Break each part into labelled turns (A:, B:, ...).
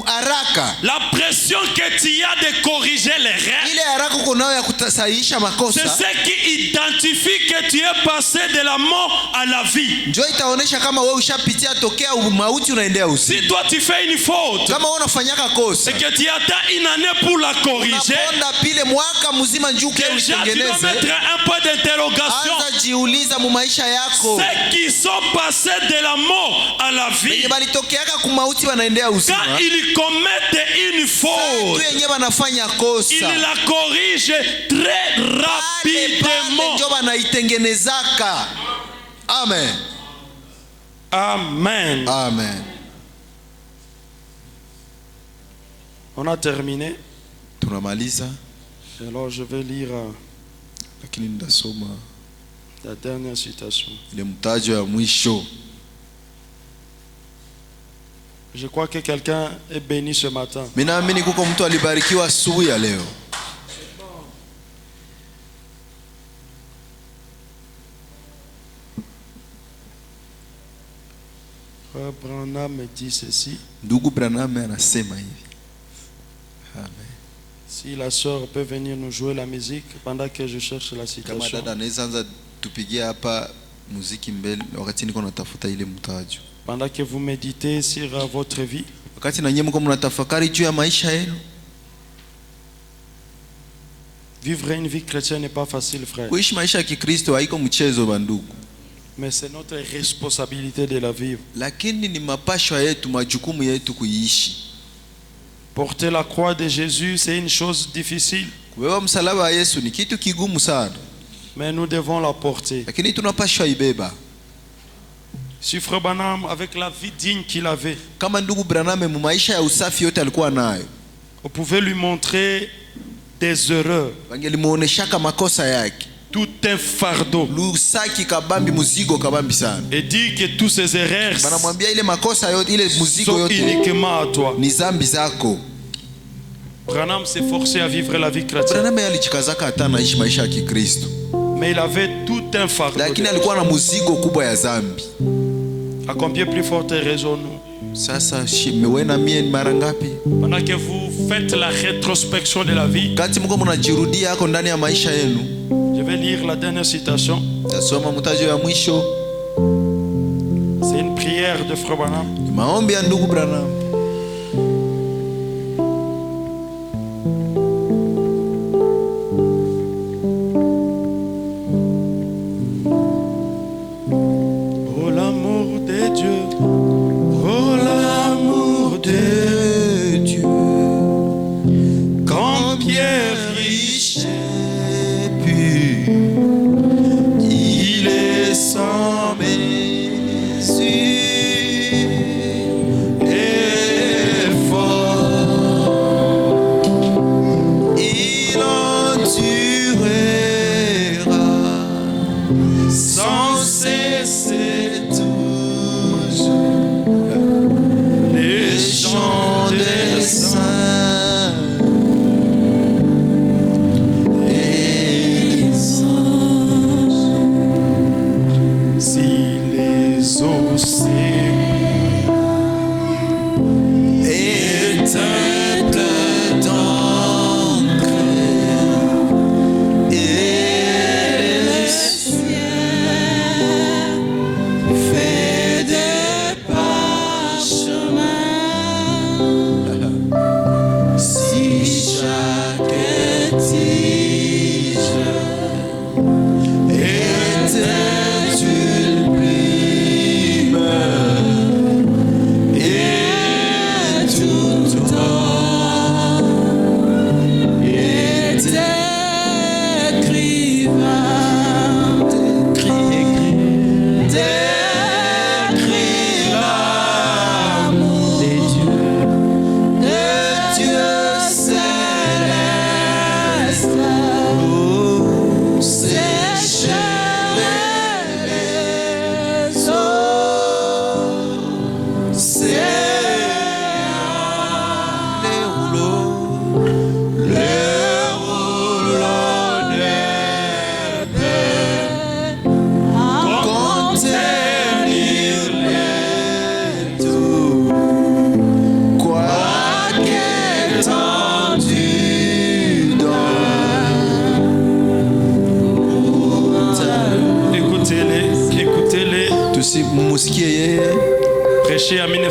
A: haraka.
B: La pression que tu as de corriger les règles.
A: Ile haraka uko nayo ya kutasahihisha makosa.
B: C'est ce qui identifie que tu es passé de la mort à la vie.
A: Njoo itaonesha kama wewe ushapitia tokea mauti unaendea uzima.
B: Si toi tu fais une faute,
A: Kama wewe unafanyaka kosa,
B: c'est que tu attends une année pour la corriger.
A: unaponda pile mwaka mzima njuke
B: Déjà tu dois mettre
A: uitengeneze.
B: un point d'interrogation.
A: Anza jiuliza mu maisha yako.
B: Ceux qui sont passés de la mort à la vie,
A: Wenye balitokeaka kumauti wanaendea
B: quand
A: uzima.
B: ils commettent une
A: Tu
B: faute,
A: yenyewe wanafanya kosa.
B: ils la corrigent très rapidement.
A: Ndio wanaitengenezaka. Amen.
B: Amen.
A: Amen.
B: On a terminé.
A: Tunamaliza.
B: Alors je vais lire
A: Lakini ndasoma
B: la dernière citation.
A: ile mtajo ya mwisho.
B: Je crois que quelqu'un est béni ce matin.
A: Mimi naamini kuko mtu alibarikiwa asubuhi ya leo.
B: Frère Branham me dit ceci.
A: Ndugu Branham anasema hivi. Amen.
B: Si la sœur peut venir nous jouer la musique pendant que je cherche la
A: Kama
B: citation.
A: dada anaweza anza tupigia hapa muziki mbele wakati niko natafuta ile mtajo.
B: Pendant que vous méditez sur votre vie.
A: Wakati na nyinyi mko mnatafakari juu ya maisha yenu.
B: Vivre une vie chrétienne n'est pas facile, frère.
A: Kuishi maisha ya Kikristo haiko mchezo bandugu.
B: Mais c'est notre responsabilité de la vivre.
A: Lakini ni mapasho yetu, majukumu yetu kuiishi.
B: Porter la croix de Jésus, c'est une chose difficile.
A: Kubeba msalaba wa Yesu ni kitu kigumu sana.
B: Mais nous devons la porter.
A: Lakini tunapaswa ibeba.
B: Si Frère Branham, avec la vie digne qu'il avait,
A: Kama ndugu Branham mu maisha ya usafi yote alikuwa nayo,
B: on pouvait lui montrer des erreurs,
A: wangelimuoneshaka makosa yake.
B: tout un fardeau,
A: Lusaki kabambi, muzigo kabambi sana.
B: et dire que tous ces erreurs
A: Banamwambia ile makosa yote, ile muzigo
B: sont
A: yote
B: uniquement à toi.
A: ni zambi zako.
B: Branham s'est forcé à vivre la vie chrétienne,
A: Branham alijikazaka hata naishi maisha ya Kikristo,
B: mais il avait tout un fardeau.
A: lakini alikuwa na muzigo kubwa ya zambi.
B: À combien plus forte raison nous?
A: Sasa mmewena mie mara ngapi?
B: Pendant que vous faites la rétrospection de la vie,
A: Kati mko mnajirudia hako ndani ya maisha yenu.
B: je vais lire la dernière citation.
A: Tasoma mtajo ya mwisho.
B: C'est une prière de Frère Branham.
A: Ni maombi ya ndugu Branham.
B: Oh l'amour de Dieu, oh l'amour de Dieu, combien riche et pur, il est sans mesure et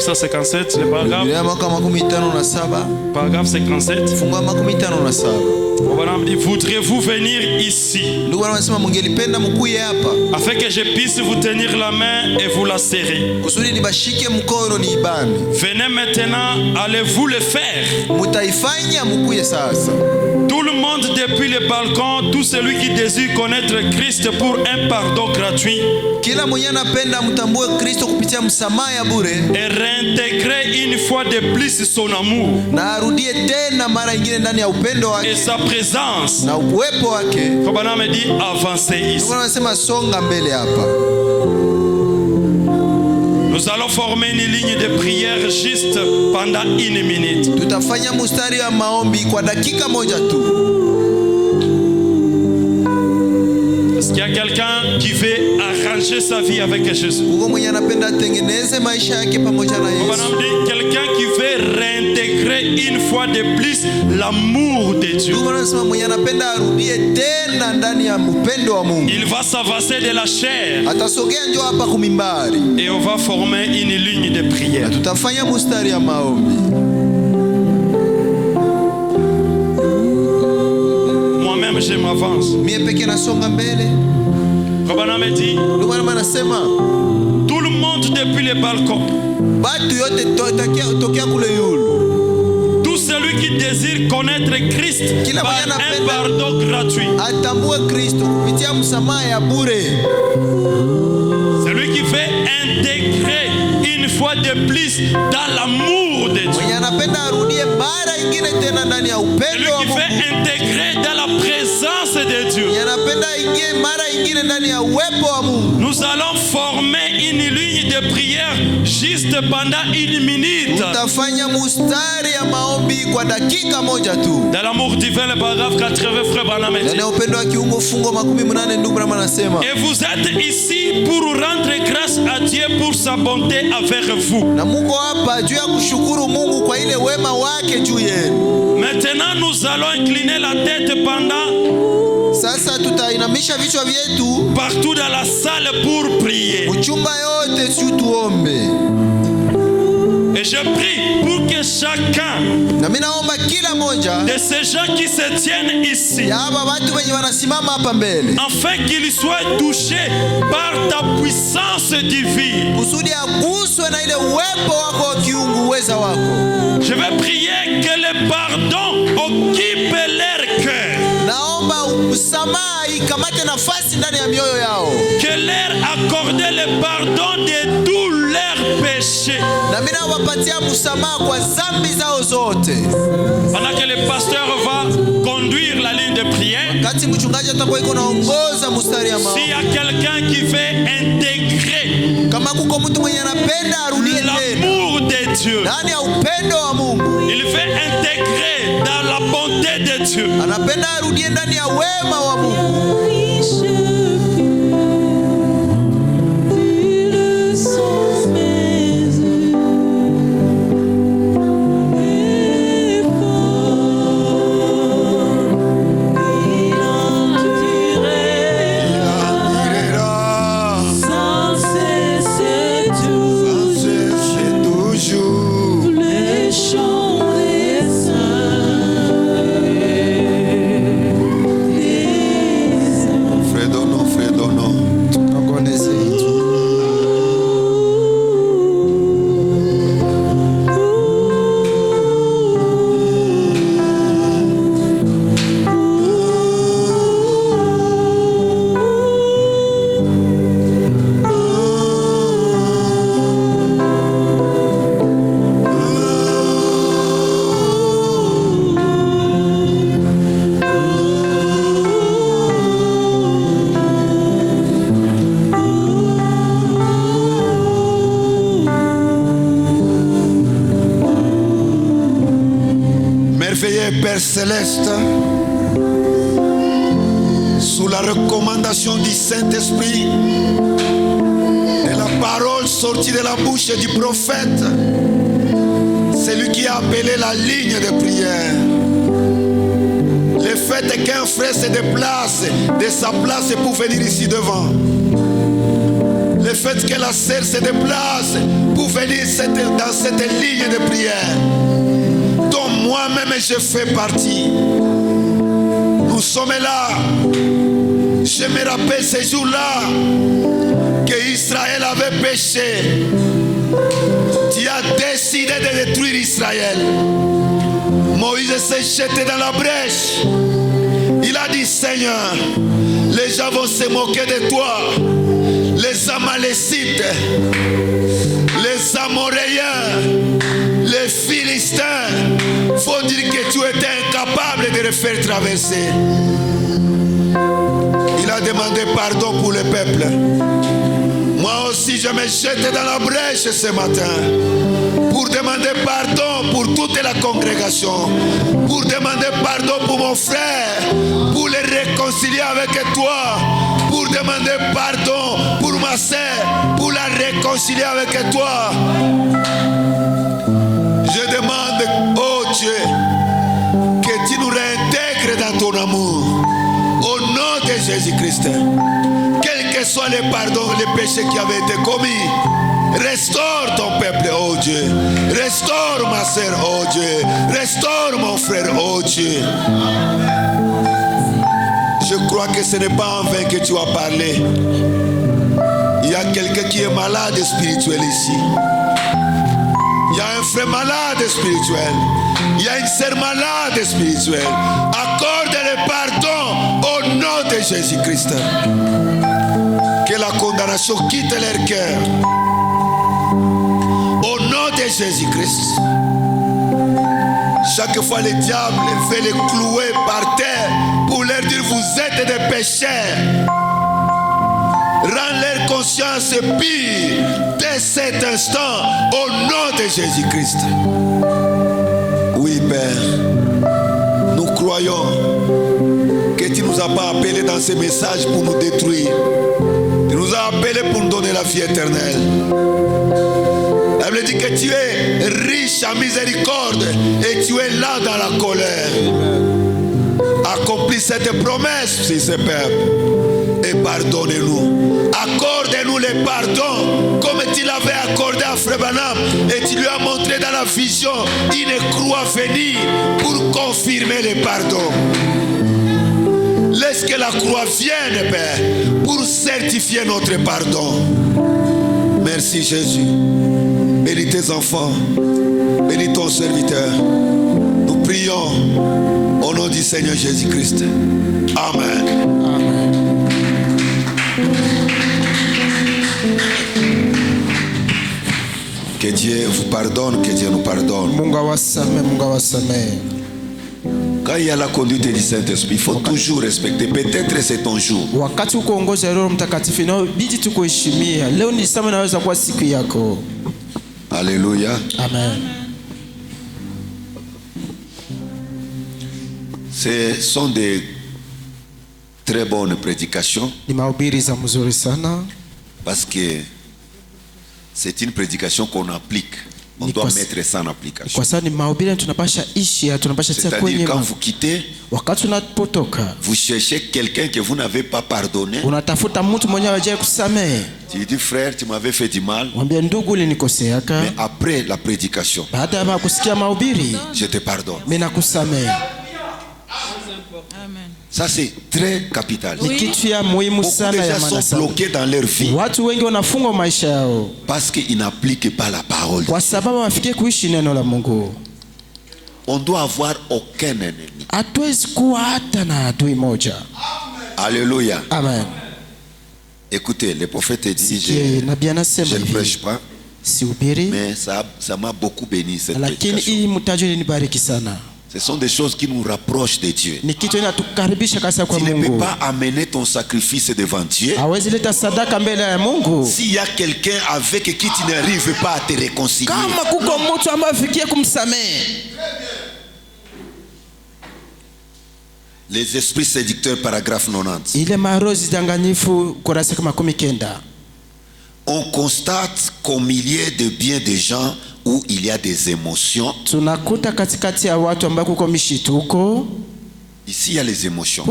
B: 1957, le paragraphe,
A: Biblia ya mwaka 57
B: paragraphe 57.
A: fungu la 57.
B: Bwana dit, voudrez-vous venir ici
A: Ndugu wanasema mungelipenda mkuye hapa
B: afin que je puisse vous tenir la main et vous la serrer.
A: kusudi nibashike mkono ni ibane.
B: Venez maintenant, allez-vous le faire?
A: Mutaifanya mkuye sasa.
B: Tout le monde depuis le balcon, tout celui qui désire connaître Christ pour un pardon gratuit
A: Kila mwenye anapenda mtambue Kristo kupitia msamaha ya bure
B: et réintégrer une fois de plus son amour
A: na arudie tena mara nyingine ndani ya upendo
B: et
A: wake
B: sa présence.
A: na uwepo wake.
B: Bwana me dit, avancez ici.
A: Ndugu wanasema songa mbele hapa.
B: Nous allons former une ligne de prière juste pendant 1 minute.
A: Tutafanya mustari wa maombi kwa dakika moja tu.
B: Est-ce qu'il y a quelqu'un qui veut arranger sa vie avec Jésus?
A: Uko mwenye anapenda atengeneze maisha yake pamoja na Yesu.
B: Bwana me dit, quelqu'un qui veut réintégrer une fois de plus l'amour de Dieu.
A: Ndugu wanasema mwenye anapenda arudie tena ndani ya upendo wa Mungu.
B: Il va s'avancer de la chair
A: Atasogea njoo hapa kumimbari.
B: et on va former une ligne de prière.
A: Tutafanya mustari ya maombi.
B: Moi-même, je m'avance.
A: Mie peke nasonga mbele.
B: Bwana me dit,
A: Ndugu wanasema anasema
B: tout le monde depuis le balcon,
A: batu yote tokea kule yulu.
B: tout celui qui désire connaître Christ
A: Kila
B: par
A: mwenye
B: un
A: anapenda
B: pardon gratuit,
A: atambue Kristo kupitia msamaha ya bure.
B: celui qui veut intégrer une fois de plus dans l'amour de Dieu,
A: Mwenye anapenda arudie mara ingine tena ndani ya
B: celui
A: upendo wa
B: qui
A: Mungu.
B: veut intégrer dans la présence de Dieu.
A: Mwenye anapenda ingie mara ingine ndani ya uwepo wa Mungu.
B: Nous allons former une ligne de prière juste pendant 1 minute.
A: Tutafanya mustari ya maombi kwa dakika moja tu.
B: Dans l'amour divin, le paragraphe 80, frère Branham dit.
A: Ndani ya upendo wa kiungo fungo 80 ndugu Branham anasema.
B: Et vous êtes ici pour rendre grâce à Dieu pour sa bonté envers vous.
A: Na Mungu hapa juu ya kushukuru Mungu kwa ile wema wake juu yenu.
B: Maintenant, nous allons incliner la tête pendant
A: Sasa tutainamisha vichwa vyetu
B: partout dans la salle pour prier.
A: uchumba yote si tuombe.
B: Et je prie pour que chacun
A: Na mimi naomba kila moja
B: de ces gens qui se tiennent ici,
A: ya hapa watu wenye wanasimama hapa mbele
B: afin qu'ils soient touchés par ta puissance divine.
A: kusudi aguswe na ile uwepo wako wa kiungu, uweza wako.
B: Je vais prier que le pardon occupe leur cœur,
A: Naomba msamaha ikamate nafasi ndani ya mioyo yao.
B: que leur accorde le pardon de tous leurs péchés.
A: Na mimi nawapatia msamaha kwa dhambi zao zote.
B: Pendant que le pasteur va conduire la ligne de prière,
A: Kati mchungaji atakuwa iko naongoza mstari ya maombi.
B: s'il y a quelqu'un qui veut intégrer
A: Kama kuko mtu mwenye anapenda arudie tena
B: l'amour de Dieu,
A: ndani ya upendo wa Mungu,
B: il veut intégrer dans la bonté de Dieu,
A: anapenda arudie ndani ya wema wa Mungu,
C: Père céleste, sous la recommandation du Saint-Esprit et la parole sortie de la bouche du prophète, c'est lui qui a appelé la ligne de prière. Le fait qu'un frère se déplace de sa place pour venir ici devant, le fait que la sœur se déplace pour venir dans cette ligne de prière, dont moi-même je fais partie. Nous sommes là. Je me rappelle ce jour-là que Israël avait péché. Tu as décidé de détruire Israël. Moïse s'est jeté dans la brèche. Il a dit, Seigneur, les gens vont se moquer de toi. Les Amalécites, les Amoréens, les Philistins vont dire que tu étais incapable de les faire traverser. Il a demandé pardon pour le peuple. Moi aussi je me jette dans la brèche ce matin pour demander pardon pour toute la congrégation, pour demander pardon pour mon frère, pour les réconcilier avec toi, pour demander pardon pour ma sœur, pour la réconcilier avec toi. Je demande, oh Dieu, que tu nous réintègres dans ton amour. Au nom de Jésus-Christ, quel que soit le pardon, les péchés qui avaient été commis, restaure ton peuple, oh Dieu. Restaure ma soeur, oh Dieu. Restaure mon frère, oh Dieu. Je crois que ce n'est pas en vain que tu as parlé. Il y a quelqu'un qui est malade spirituel ici. Il y a un frère malade spirituel. Il y a une sœur malade spirituelle. Accorde le pardon au nom de Jésus-Christ. Que la condamnation quitte leur cœur. Au nom de Jésus-Christ. Chaque fois le diable veut les clouer par terre pour leur dire vous êtes des pécheurs. Rends leur conscience pure dès cet instant au nom de Jésus-Christ. Oui, Père, nous croyons que tu ne nous as pas appelés dans ces messages pour nous détruire. Tu nous as appelés pour nous donner la vie éternelle. La Bible dit que tu es riche en miséricorde et tu es là dans la colère. Accomplis cette promesse sur ce peuple et pardonne-nous. Accorde-nous le pardon comme tu l'avais accordé à Frère Branham et tu lui as montré dans la vision une croix venir pour confirmer le pardon. Laisse que la croix vienne, Père, pour certifier notre pardon. Merci Jésus. Bénis tes enfants, bénis ton serviteur. Nous prions au nom du Seigneur Jésus-Christ. Amen.
D: Amen.
C: Que Dieu vous pardonne, que Dieu nous pardonne.
D: Mungu awasame, Mungu awasame.
C: Quand il y a la conduite du Saint-Esprit, il faut toujours respecter. Peut-être c'est ton jour.
D: Wakati ukoongoza Roho Mtakatifu inabidi tukuheshimia. Leo ni sama naweza kuwa siku yako.
C: Alléluia.
D: Amen.
C: Ce sont des très bonnes prédications.
D: Ni mahubiri za mzuri sana.
C: Parce que c'est une prédication qu'on applique. On doit mettre ça en application.
D: Kwa sababu ni mahubiri tunapasha ishi, tunapasha tia kwenye.
C: C'est-à-dire quand vous quittez,
D: wakati unapotoka,
C: vous cherchez quelqu'un que vous n'avez pas pardonné.
D: Unatafuta mtu mwenye hajawahi kusamehe.
C: Tu dis frère, tu m'avais fait du mal.
D: Mwambie ndugu ulinikoseaka.
C: Mais après la prédication,
D: baada ya kusikia mahubiri,
C: je te pardonne.
D: Mimi nakusamehe.
E: Amen.
C: Ça c'est très capital.
D: Ni kitu ya muhimu sana ya
C: maana. Beaucoup de gens sont bloqués dans leur vie.
D: Watu wengi wanafungwa maisha yao
C: parce qu'ils n'appliquent pas la parole.
D: Kwa sababu wafikie kuishi neno la Mungu.
C: On doit avoir aucun ennemi.
D: Hatuwezi kuwa hata na adui moja.
C: Alléluia.
D: Amen.
C: Écoutez, le prophète dit,
D: je
C: ne prêche pas, mais ça m'a beaucoup béni cette prédication. Ce sont des choses qui nous rapprochent de Dieu. Tu ne peux pas amener ton sacrifice devant Dieu s'il y a quelqu'un avec qui tu n'arrives pas à te réconcilier. Les esprits séducteurs, paragraphe 90. On constate qu'au milieu de bien des gens où il y a des émotions, ici il y a les émotions.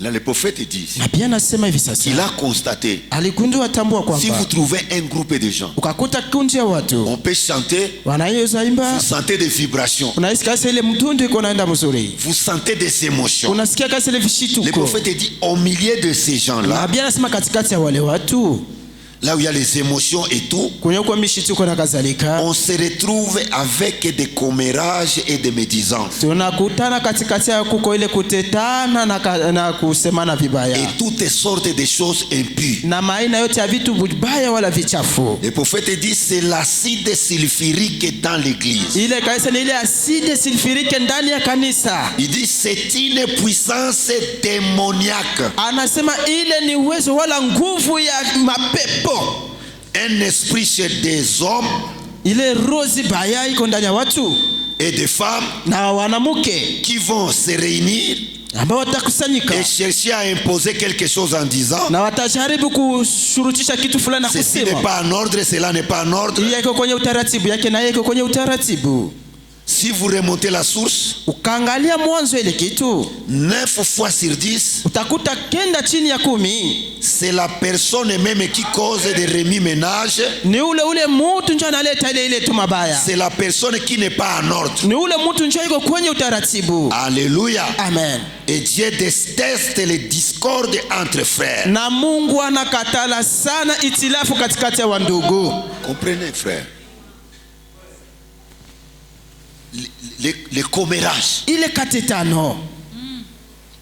C: Là, le prophète dit
D: nabii anasema hivi
C: qu'il
D: sasa,
C: a constaté,
D: aligundua tambua
C: si
D: kwamba
C: vous trouvez un groupe de gens,
D: ukakuta kundi ya watu
C: on peut chanter,
D: wanaweza imba,
C: vous sentez des vibrations,
D: unahisi kasi ile mdundo iko naenda mzuri,
C: vous sentez des émotions.
D: unasikia kasi ile
C: Le
D: vishituko.
C: prophète dit au milieu de ces gens-là,
D: Nabii anasema katikati ya wale watu
C: là où il y a les émotions et tout,
D: kwenye kwa mishituko na kadhalika,
C: on se retrouve avec des commérages et des médisances.
D: tunakutana katikati ya kuko ile kutetana na kusemana vibaya
C: Et toutes sortes de choses impures.
D: na maina yote ya vitu vibaya wala vichafu.
C: Le prophète dit c'est l'acide sulfurique dans l'église.
D: Ile kanisa ni ile aside sulfurike ndani ya kanisa.
C: Il dit c'est une puissance démoniaque.
D: Anasema ile ni uwezo wala nguvu ya mapepo.
C: Un esprit chez des hommes
D: Ile rozi baya iko ndani ya watu
C: et des femmes
D: na wanamuke
C: qui vont se réunir
D: ambao watakusanyika
C: et chercher à imposer quelque chose en disant
D: na watajaribu kushurutisha kitu fulani na
C: ceci n'est
D: kusema
C: pas en ordre, cela n'est pas en ordre.
D: yeye iko kwenye utaratibu yake na yeye iko kwenye utaratibu.
C: Si vous remontez la source,
D: Ukaangalia mwanzo ile kitu
C: 9 fois sur 10,
D: utakuta kenda chini ya 10
C: c'est la personne même qui cause des remue-ménages.
D: ni ule mtu ndio analeta ile tu mabaya,
C: C'est la personne qui n'est pas en ordre.
D: ni ule mtu ndio iko kwenye utaratibu.
C: Alléluia.
D: Amen.
C: Et Dieu déteste les discordes entre frères.
D: Na Mungu anakatala sana itilafu katikati ya wandugu.
C: Comprenez, frère. Les commérages,
D: Ile katetano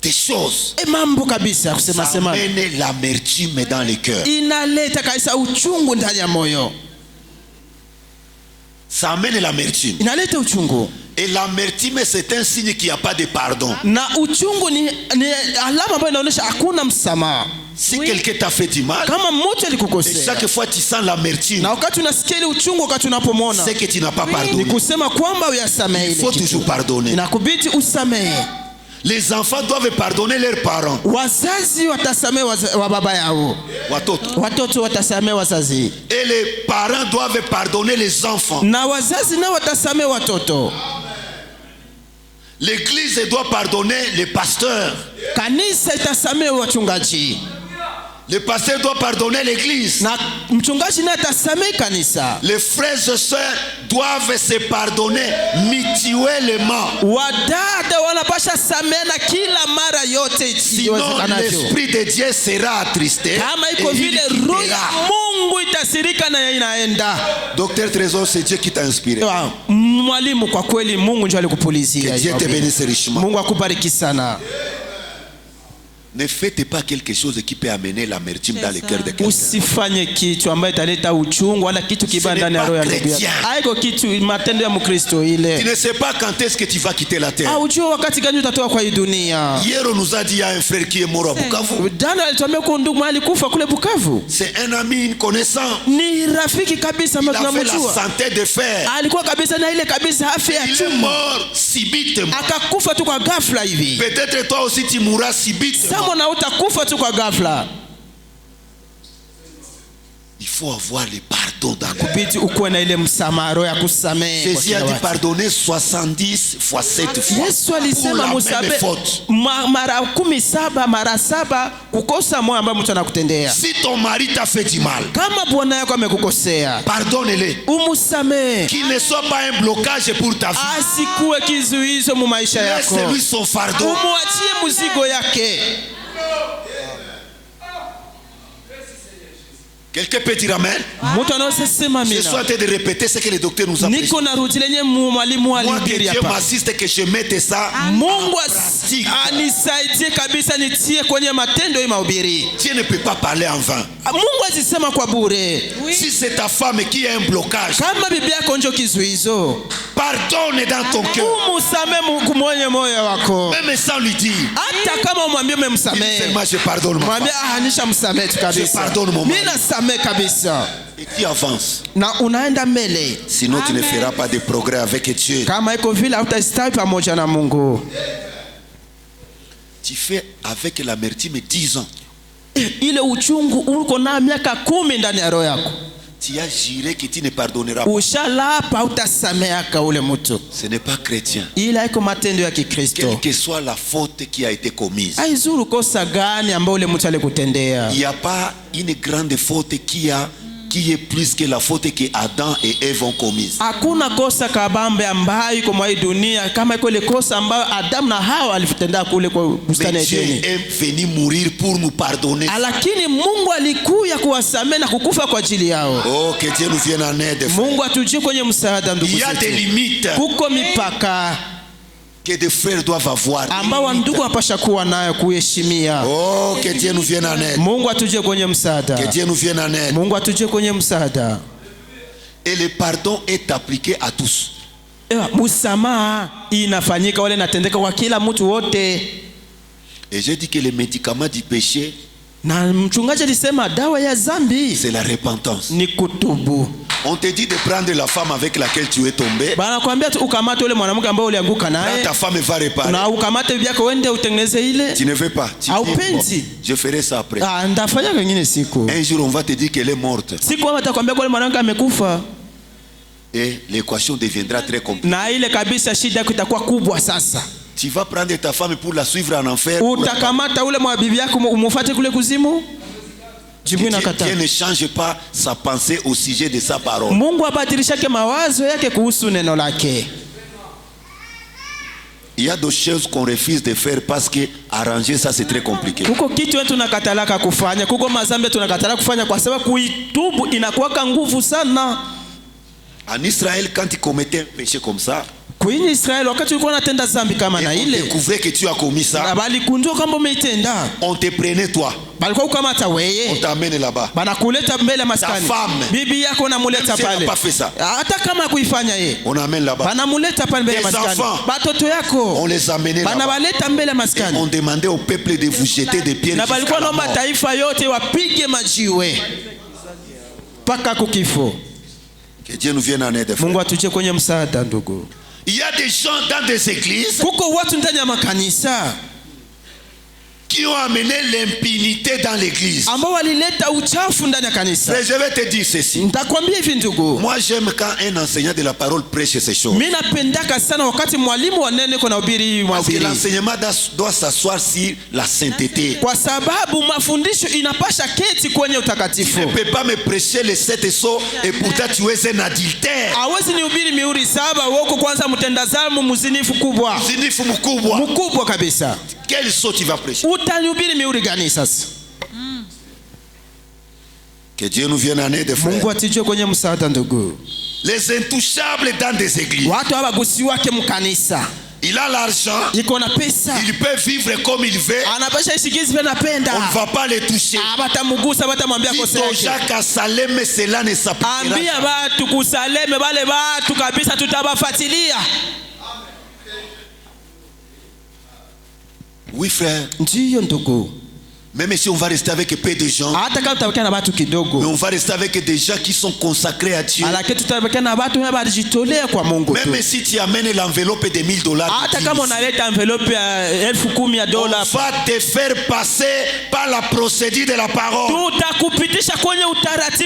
C: des choses,
D: mambo kabisa kusema
C: ça
D: sema
C: amène l'amertume dans les cœurs.
D: inaleta kabisa uchungu ndani ya moyo,
C: Ça amène l'amertume.
D: inaleta uchungu.
C: Et l'amertume, c'est un signe qu'il n'y a pas de pardon.
D: Na uchungu ni alama ambayo inaonyesha hakuna msamaha.
C: Si quelqu'un t'a fait du mal,
D: Kama mtu
C: et
D: alikukosea
C: chaque fois tu sens l'amertume,
D: na wakati unasikia ile uchungu, wakati unapomwona
C: c'est que tu n'as pas
D: ni
C: pardonné.
D: kusema kwamba uyasamehe
C: Il
D: ile
C: faut
D: kitu.
C: toujours pardonner.
D: Inakubidi usamehe.
C: Les enfants doivent pardonner leurs parents.
D: Wazazi watasamehe wa baba yao,
C: Watoto.
D: watoto watasamehe wazazi,
C: Et les parents doivent pardonner les enfants.
D: na wazazi nao watasamehe watoto.
C: L'église doit pardonner les pasteurs.
D: Kanisa itasamehe wachungaji,
C: Le pasteur doit pardonner l'église.
D: na mchungaji naye atasamehe kanisa.
C: Les frères et sœurs doivent se pardonner mutuellement.
D: Wadada wanapasha samehe kila mara yote
C: Sinon,
D: iwezekanavyo.
C: l'esprit de Dieu sera attristé.
D: Kama
C: Et
D: iko
C: il
D: vile roho ya
C: quittera.
D: Mungu itasirika na inaenda.
C: Docteur Trésor, c'est Dieu qui t'a inspiré.
D: Mwalimu, kwa kweli Mungu ndiye alikupulizia.
C: Que Dieu te bénisse richement.
D: Mungu akubariki sana.
C: Ne faites pas quelque chose qui peut amener l'amertume dans le cœur de quelqu'un.
D: Usifanye kitu ambaye italeta uchungu wala kitu kibaya ndani ya roho ya ndugu yako. Haiko kitu matendo ya Mkristo
C: Tu
D: ile.
C: ne sais pas quand est-ce que tu vas quitter la terre.
D: Haujui wakati gani utatoka kwa hii dunia.
C: Hier, on nous a dit il y a un frère qui est mort à Bukavu.
D: Jana alituambia kwa ndugu alikufa kule Bukavu.
C: C'est un ami, une connaissant.
D: Ni rafiki kabisa
C: Il
D: ambaye
C: avait la
D: tunamjua.
C: santé de fer.
D: Alikuwa kabisa na ile kabisa afya ya
C: Il est
D: chuma.
C: mort subitement.
D: Akakufa tu kwa ghafla hivi.
C: Peut-être toi aussi tu mourras subitement.
D: Sama na utakufa tu kwa ghafla.
C: Il faut avoir le pardon dans le cœur.
D: Kubidi ukuwe na ile msamaha, roho ya kusamehe kwa
C: Jésus
D: kila
C: a dit
D: watu.
C: pardonner 70 fois 7 fois.
D: Yesu
C: Pour
D: alisema
C: la même
D: musabe
C: faute.
D: mara 17 mara 7 kukosa moyo ambao mtu anakutendea.
C: Si ton mari t'a fait du mal,
D: Kama bwana yako amekukosea,
C: pardonne-le.
D: umusamehe,
C: Qu'il ne soit pas un blocage pour ta vie.
D: asikuwe kizuizo mu maisha yako.
C: Laisse-lui son fardeau.
D: Umuachie mzigo yake.
C: Quelqu'un peut dire amen?
D: Mtu anasema
C: Je suis en
D: amina.
C: train de répéter ce que le docteur nous a
D: Niko
C: prescrit.
D: narudi lenye mwalimu
C: Moi, que
D: alihubiri
C: Dieu
D: hapa.
C: m'assiste que je mette ça.
D: Mungu
C: pratique.
D: anisaidie kabisa nitie kwenye matendo hii mahubiri.
C: Dieu ne peut pas parler en vain.
D: Mungu azisema kwa bure.
C: Si c'est ta femme qui a un blocage,
D: Kama bibi yako ndio kizuizo,
C: pardonne dans ton cœur.
D: umusamehe kumwenye moyo wako.
C: Même sans lui dire.
D: Hata kama umwambie
C: Il dit
D: umemsamehe,
C: seulement je pardonne ma
D: mwambie
C: femme.
D: nishamsamehe tu
C: Je
D: kabisa.
C: pardonne mon mari.
D: Mimi nasamehe kabisa.
C: Et tu avances.
D: Na unaenda mbele.
C: Sinon tu ne feras pas de progrès avec Dieu.
D: Kama iko vile hautastawi pamoja na Mungu.
C: Tu fais avec l'amertume 10 ans.
D: Ile uchungu uko na miaka 10 ndani ya roho yako.
C: tu as juré que tu ne pardonneras pas.
D: Ushalapa utasameaka ule mtu.
C: Ce n'est pas chrétien.
D: Ila iko matendo ya Kikristo.
C: Quelle que soit la faute qui a été commise.
D: Aizuru kosa gani ambao ule mtu alikutendea.
C: Il n'y a pas une grande faute qui est plus que la faute que Adam et Ève ont commise.
D: Hakuna kosa kabambe ambayo iko mwa dunia kama iko ile kosa ambayo Adam na Hawa alifutenda kule kwa bustani ya Edeni.
C: Dieu est venu mourir pour nous pardonner.
D: Lakini Mungu alikuja kuwasamehe na kukufa kwa ajili yao.
C: Oh, que Dieu nous vienne en aide.
D: Mungu atujie kwenye msaada ndugu
C: Il y a
D: zetu.
C: des limites
D: Kuko mipaka
C: que des frères doivent avoir.
D: ambao ndugu wanapaswa kuwa nayo kuheshimia.
C: Oh, que Dieu nous vienne en aide.
D: Mungu atujie kwenye msaada.
C: Que Dieu nous vienne en aide.
D: Mungu atujie kwenye msaada.
C: Et le pardon est appliqué à tous.
D: Msamaha inafanyika wale natendeka kwa kila mtu wote.
C: Et j'ai dit que le médicament du péché,
D: Na mchungaji alisema dawa ya zambi
C: c'est la repentance.
D: ni kutubu.
C: On te dit de prendre la femme avec laquelle tu es tombé.
D: Bana kwambia ukamate ule mwanamke ambaye ulianguka
C: Là,
D: naye.
C: ta femme va réparer.
D: Na ukamate vyako uende utengeneze ile.
C: Tu ne veux pas. Tu dis,
D: Haupendi.
C: je ferai ça après.
D: Ndafanya wengine siku.
C: Un jour, on va te dire qu'elle est morte.
D: Siku watakwambia ule mwanamke amekufa.
C: Et l'équation deviendra très compliquée.
D: Na ile kabisa shida yako itakuwa kubwa sasa.
C: Tu vas prendre ta femme pour la suivre en enfer.
D: Utakamata ule mwabibi yako umufuate kule kuzimu? Jibu nakata.
C: Dieu ne change pas sa pensée au sujet de sa parole.
D: Mungu abadilishake mawazo yake kuhusu neno lake.
C: Il y a d'autres choses qu'on refuse de faire parce que arranger ça c'est très compliqué.
D: Kuko kitu wetu tunakatalaka kufanya, kuko mazambe tunakatalaka kufanya kwa sababu kuitubu inakuwa nguvu sana.
C: En Israël, quand tu commettais un péché comme ça,
D: Kwenye Israeli wakati ulikuwa unatenda zambi kama na
C: et on
D: ile,
C: découvrait que tu as commis ça,
D: bali kunjua kama umeitenda,
C: on te prenait toi,
D: balikuwa ukamata
C: on
D: wewe,
C: t'amène là-bas.
D: banakuleta mbele maskani.
C: Ta femme.
D: Bibi yako unamuleta
C: Même si elle
D: pale.
C: n'a pas fait ça.
D: Hata kama kuifanya yeye,
C: On amène là-bas.
D: banamuleta pale mbele
C: Des
D: maskani.
C: enfants.
D: Batoto
C: On
D: yako
C: les amenait là-bas.
D: banabaleta mbele
C: Et
D: maskani.
C: on demandait au peuple de vous jeter des pierres
D: Na
C: jusqu'à
D: balikuwa
C: la
D: naomba
C: mort.
D: taifa yote wapige majiwe mpaka kukifo.
C: Que Dieu nous vienne en aide, frère.
D: Mungu atuje kwenye msaada ndugu.
C: Il y a des gens dans des églises
D: Kuko watu ndani ya makanisa
C: qui ont amené l'impunité dans l'église.
D: ambao walileta uchafu ndani ya kanisa.
C: Mais je vais te dire ceci.
D: Nitakwambia hivi ndugu,
C: Moi, j'aime quand un enseignant de la parole prêche ces choses.
D: mimi napendaka sana wakati mwalimu wa neno kuna hubiri
C: Parce que
D: mahubiri,
C: l'enseignement doit s'asseoir sur la sainteté.
D: kwa sababu mafundisho inapasha keti kwenye
C: Tu
D: utakatifu.
C: ne peux pas me prêcher les 7 sceaux et pourtant tu es un adultère.
D: Hawezi nihubiri mihuri 7 woko kwanza mtenda zamu mzinifu kubwa
C: Zinifu mkubwa.
D: mkubwa kabisa.
C: Quel sceau tu vas prêcher?
D: Utanihubiri mihuri gani sasa?
C: Que Dieu nous vienne en aide, frère.
D: Mungu atijue kwenye msaada ndugu.
C: Les intouchables dans des églises.
D: Watu hawagusi wake mkanisa,
C: Il a l'argent,
D: iko na pesa,
C: il peut vivre comme il veut.
D: anapasha isikizi vile napenda,
C: On ne va pas les toucher.
D: batamugusa batamwambia
C: Si
D: kosa
C: ton
D: yake.
C: Jacques à Salem, cela ne s'appliquera
D: Ambia
C: pas.
D: watu kusaleme wale watu kabisa, tutabafuatilia.
C: Oui, frère.
D: Ndiyo ndugu,
C: Même si on va rester avec peu de gens,
D: hata kama tutabakia na watu
C: mais
D: kidogo,
C: on va rester avec des gens qui sont consacrés à Dieu.
D: lakini tutabakia na watu ambao walijitolea kwa Mungu tu.
C: Même si tu amènes l'enveloppe de $1000,
D: Hata kama unaleta envelope ya $10,000
C: on va te faire passer par la procédure de la parole.
D: tutakupitisha kwenye utaratibu